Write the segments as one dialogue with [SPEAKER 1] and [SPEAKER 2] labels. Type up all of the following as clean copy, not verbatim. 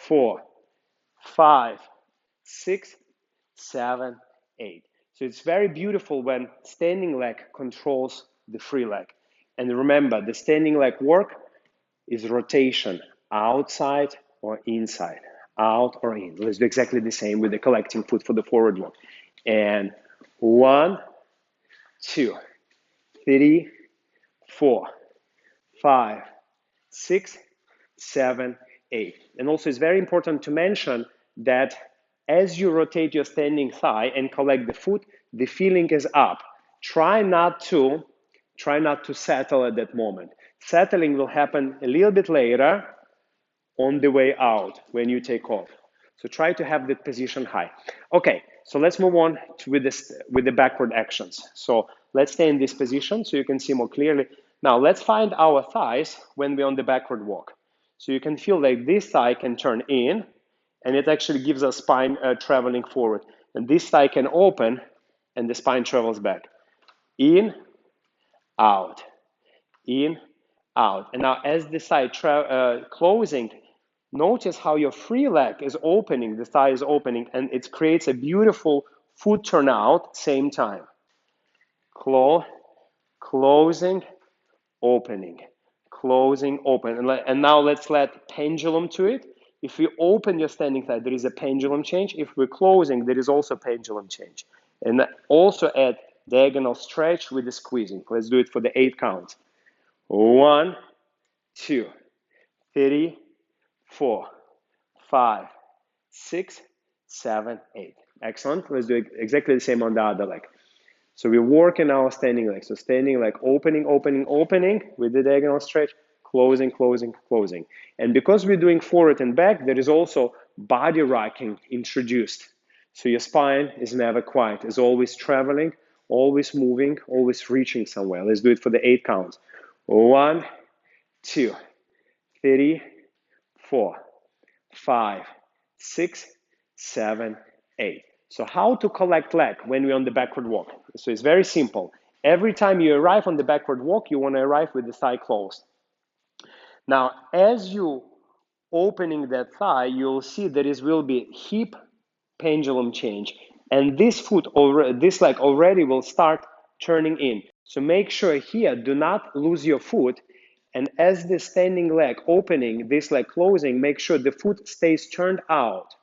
[SPEAKER 1] 4, 5, 6, 7, 8. So it's very beautiful when standing leg controls the free leg. And remember, the standing leg work is rotation, outside or inside, out or in. Let's do exactly the same with the collecting foot for the forward walk. And 1, 2, 3, 4, 5, 6, 7, 8. And also it's very important to mention that as you rotate your standing thigh and collect the foot, the feeling is up. Try not to settle at that moment. Settling will happen a little bit later on the way out when you take off. So try to have that position high. Okay, so let's move on with the backward actions. So let's stay in this position so you can see more clearly. Now let's find our thighs when we're on the backward walk. So you can feel like this thigh can turn in, and it actually gives us spine traveling forward. And this thigh can open, and the spine travels back. In, out, in, out. And now as the thigh closing, notice how your free leg is opening, the thigh is opening, and it creates a beautiful foot turnout, same time. Closing, opening, closing, open. And now let's let pendulum to it. If we open your standing thigh, there is a pendulum change. If we're closing, there is also pendulum change. And also add diagonal stretch with the squeezing. Let's do it for the 8 counts. 1, 2, 3, 4, 5, 6, 7, 8. Excellent. Let's do exactly the same on the other leg. So we're working our standing leg. So standing leg, opening, opening, opening with the diagonal stretch, closing, closing, closing. And because we're doing forward and back, there is also body rocking introduced. So your spine is never quiet. It's always traveling, always moving, always reaching somewhere. Let's do it for the 8 counts. 1, 2, 3, 4, 5, 6, 7, 8. So how to collect leg when we're on the backward walk? So it's very simple. Every time you arrive on the backward walk, you want to arrive with the thigh closed. Now, as you opening that thigh, you'll see there will be hip pendulum change. And this leg already will start turning in. So make sure here, do not lose your foot. And as the standing leg opening, this leg closing, make sure the foot stays turned out.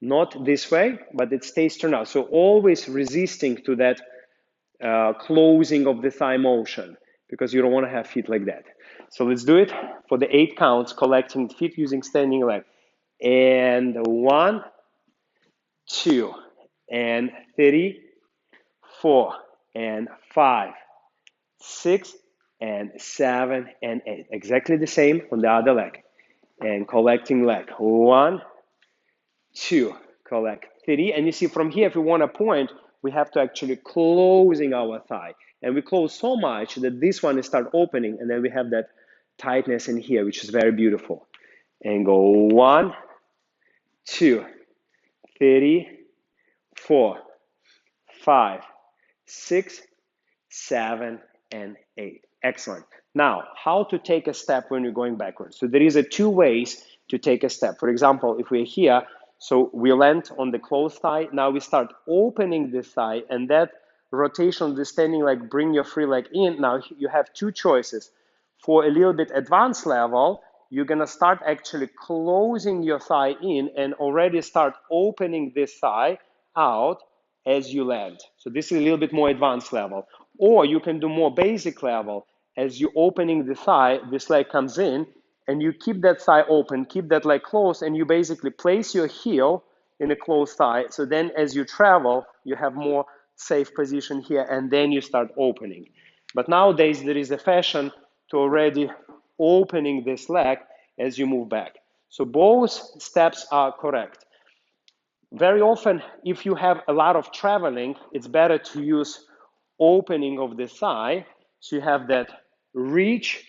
[SPEAKER 1] Not this way, but it stays turned out. So always resisting to that closing of the thigh motion, because you don't want to have feet like that. So let's do it for the 8 counts, collecting feet using standing leg. And 1, 2, and 3, 4, and 5, 6, and 7, and 8. Exactly the same on the other leg. And collecting leg. 1, 2, collect 3. And you see from here, if we want to point, we have to actually closing our thigh. And we close so much that this one is start opening, and then we have that tightness in here, which is very beautiful. And go 1, 2, 3, 4, 5, 6, 7, and 8. Excellent. Now, how to take a step when you're going backwards? So there is 2 ways to take a step. For example, if we're here, so we land on the closed thigh. Now we start opening the thigh, and that rotation of the standing leg, bring your free leg in. Now you have 2 choices. For a little bit advanced level, you're gonna start actually closing your thigh in and already start opening this thigh out as you land. So this is a little bit more advanced level. Or you can do more basic level. As you're opening the thigh, this leg comes in, and you keep that thigh open, keep that leg closed, and you basically place your heel in a closed thigh. So then as you travel, you have more safe position here, and then you start opening. But nowadays, there is a fashion to already opening this leg as you move back. So both steps are correct. Very often, if you have a lot of traveling, it's better to use opening of the thigh. So you have that reach,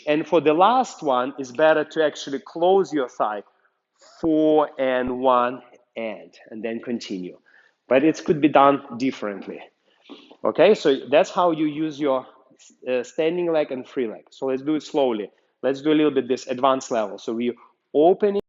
[SPEAKER 1] and for the last one, it's better to actually close your thigh, 4 and 1 and then continue. But it could be done differently. Okay, so that's how you use your standing leg and free leg. So let's do it slowly. Let's do a little bit this advanced level. So we opening